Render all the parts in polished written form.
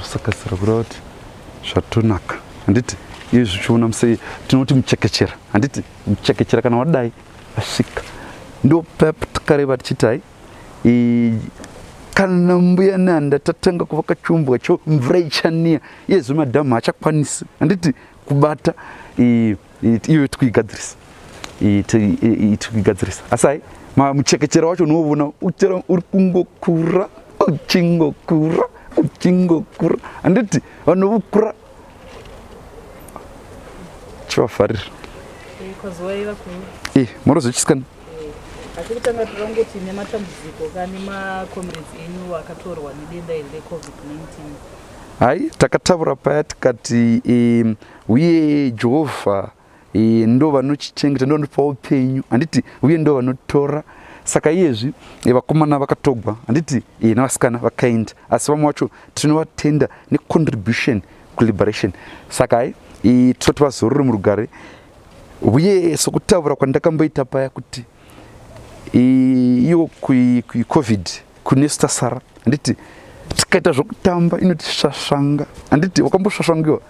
sakasira kurati zvatonaka handiti izvi zvichiona musei tinoti muchekechera handiti muchekechera kana wadai asvika ndo pep takareva tichiti hai kana mbuya nanda tatanga kuvaka chumbwa cho mvura ichania yezo madhamu haachakwanisi handiti kubata iwe tikuigadzirisa asi hai muchekechera wacho unoona uri kungokura uchingokura handiti vanovukura chivavharira morozochisikana achikutanga tirangoti nematambudziko kani macomrades enyu akatorwa nedenda iri reCovid-19 hai takataura paya tikati uye Jehovha ndo vanochichengeta ndo vanopa upenyu handiti uye ndo vanotora saka iyezvi vakomana vakatogwa handiti navasikana vakaenda asi vamwe vacho tinovatenda necontribution kuliberation saka hai tinoti vazorore murugare uye sokutaura kwandakamboita paya kuti iyo kuCovid kunesu tasara handiti tikaita zvokutamba inotisvasvanga handiti wakambosvasvangiwa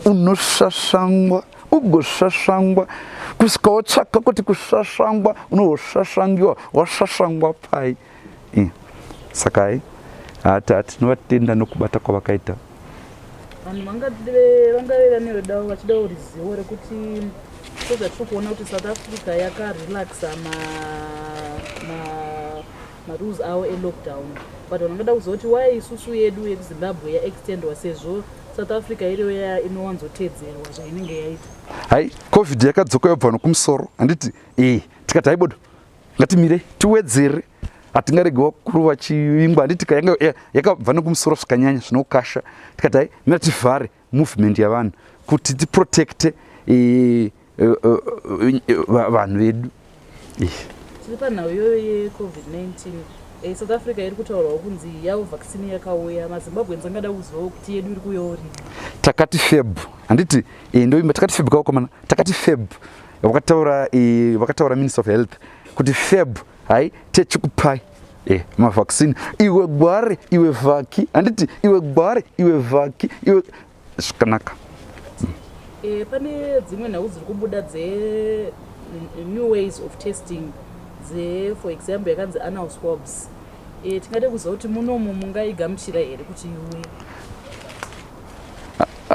unosvasvangwa ugosvasvangwa kusvika wotsvaka kuti kusvasvangwa unohosvasvangiwa wasvasvangwa pai saka hai tinovatenda nokubata kwavakaita vanhu vangareva nerudo vachida ruzivo rekuti sezvatiri kuona kuti South Africa yakarelaxa marules avo elockdown but vanhu vangada kuzova kuti wai isusu yedu yekuZimbabwe yaextendwa sezvo South Africa iriyo inowanzotedzerwa zvainenge yaita hai COVID yakadzoka yobva nokumusoro handiti tikati haibodo ngatimirei tiwedzere hatingaregewa kuru vachivingwa handiti yakabva nokumusoro zvikanyanya zvinokasha tikati hai mira tivhare movement yavanhu kuti tiprotecte vanhu vedu tiri panhau iyoyo yeCovid-19 South Africa iri kutaurwawo kunzi yavo vaccine yakauya maZimbabweans angada kuzivawo kuti yedu iri kuuyawo rini takati Feb handiti ndoimba takati Feb kawakomana takati Feb vakataura Minister of Health kuti Feb hai techikupai mavaccine iwe gware iwe vhaki handiti iwe gware iwe vhaki iwe zvakanaka pane dzimwe nhau dziri kubuda new ways of testing for example yakanzi anal swabs tingade kuziva kuti munomu mungaigamuchira here kuti iwe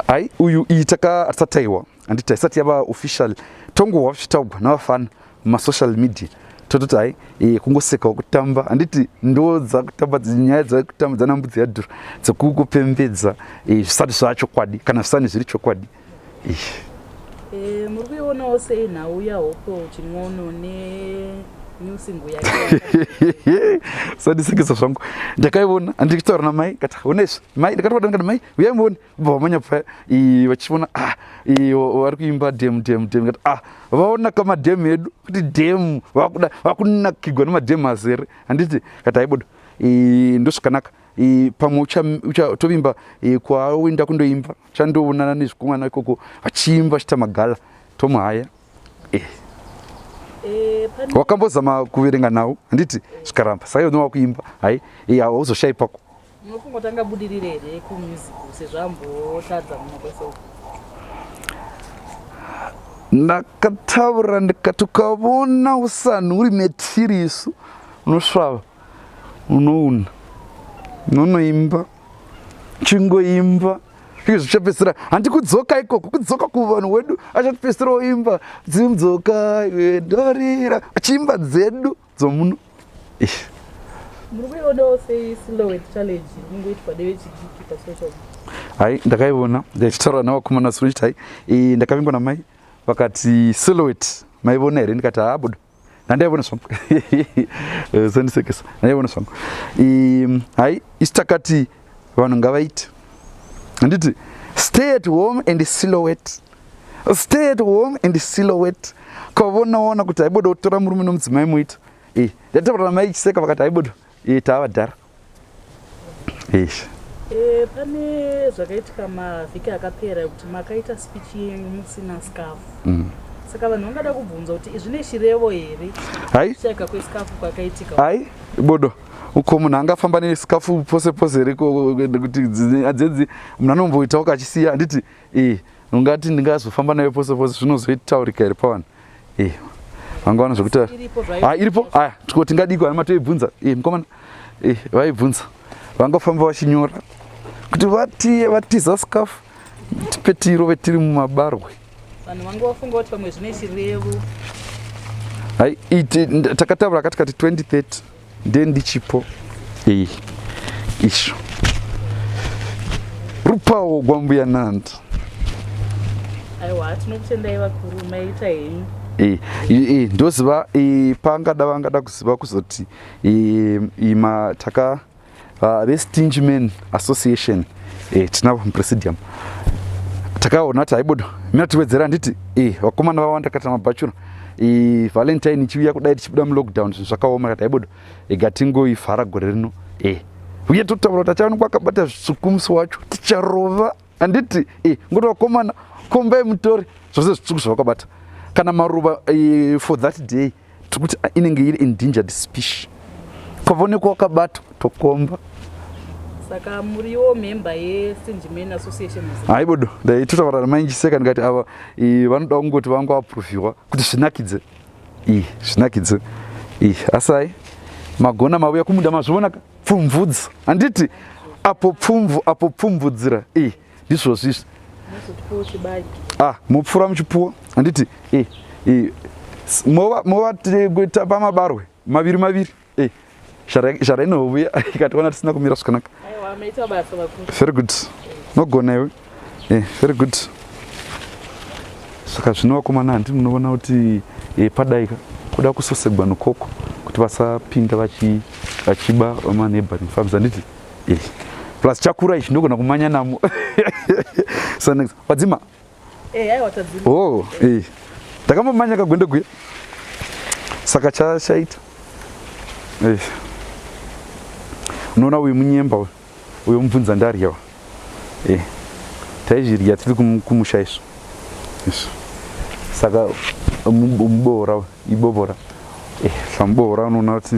hai uyu iyi hatisataiwa handiti haisati yava official tongohwa zvichitaurwa navafana mumasocial media tototi hai kungosekawo kutamba handiti ndo dzakutamba nyaya dzakutamba dzanambudzi yadhura dzekukupembedza zvisati zvachokwadi kana zvisani zviri chokwadi muri kuionawo sei nhau yahopo chimwono nenyusingo yake sandisekesa zvangu ndakaiona handikutaura namai kati onezvi mai ndakatoda ngati mai uyai muone ubva vamanya paya vachiona vari kuimba Deem kati vaona kamadhemu edu kuti dhemu vakunakigwa nemadhemu azere handiti kati haibodo ndozvakanaka pamwe tovimba kwaoenda kundoimba chandoonana nezvikomana ikoko vachiimba chita magala tomwe haya wakambozama kuverenga nhau handiti zvikaramba saka unova kuimba hai hauzoshayipako unofungotanga budirire here kumusic sezvambotadza mumakwese ndakataura ndikati ukavona usanhu uri metirisu unosvava unouna nonoimba chingoimba izvo zvichapedzisira handi kudzoka ikoko kudzoka kuvanhu wedu achatipedzisira oimba dzimudzoka dorira achiimba dzedu dzomuno muri kuionawo sei silhouette challenge inongoitwa nevechidiki pasocial hai ndakaiona ndichitaura navakomana suru chiti hai ndakavingwa namai vakati silhouette maivona here ndikati habudo handaiona zvangu sandisekesa handaiona zvangu hai isi takati vanhu ngavaite handiti stay at home and silhouette kavonaona kuti haibodo kutora murume nomudzimai muita ndataura namai ichiseka vakati haibodo taavadhara pane zvakaitika mavhiki akapera kuti makaita speech yenyu musina scarf saka vanhu vangada kubvunza kuti zvine chirevo here kushayika kwesikafu kwakaitika hai bodo uko munhu angafamba nesikafu pose pose here kuti adzedzi munhu anomboitawo kachisiya handiti ungati ndingazofamba nayo pose pose zvinozoitaurika here pavanhu vangaona zvekutaura iripo aya tingadiko ana matoibvunza mukomana vaibvunza vangafamba vachinyora kuti vatiza sikafu tipetiro tiri mumabarwe vanhu vanga vafunga kuti pamwe zvine chirevo takataura kati 2030 ndiye ndichipo izvo rupawo gwambuya nanda aiwa tinokutendai vakuru maita henyu ndoziva vangada kuziva kuzoti vestingeman association tinavo mupresidium takaona kuti haibodo mina tiwedzera handiti vakomana vawanda kata mabhachura valentine ichiuya kudai tichibuda mulockdown zvinhu zvakaoma kati haibodo gatingoivhara gore rino uye totaura kuti achaonekwa akabata zvitsvuku musi wacho ticharova handiti ngoti vakomana kombai mutori zvose zvitsvuku zvavakabata kana maruva for that day tikuti inenge iri endangered species kwavaonekwa wakabata tokomba saka muriwo member yeStingeman Association haibodo ndaitotaura namainjiseka ndikati ava vanoda kungoti vanga vapruviwa kuti zvinakidze zvinakidze asai magona mauya kumunda mazviona pfumvudza handiti apo pfumvudzira ndizvo zvizvi mupfura muchipuwa handiti mova pamabarwe maviri zvarainovuya ikationa tisina kumira zvakanaka very good nogona iwe very good saka zvino vakomana handi munoona kuti padaika kuda kusosegwa nokoko kuti vasapinda vachiba vamaneighboring farms handiti plus chakura ichi ndogona kumanya namo wadzima ndakambomanya kagwendeguya saka chaita unoona uyu munyemba uyu mubvunza ndaryawa taizvirya tiri kumusha izvo saka mubohora ibobora samubohora unoona kuti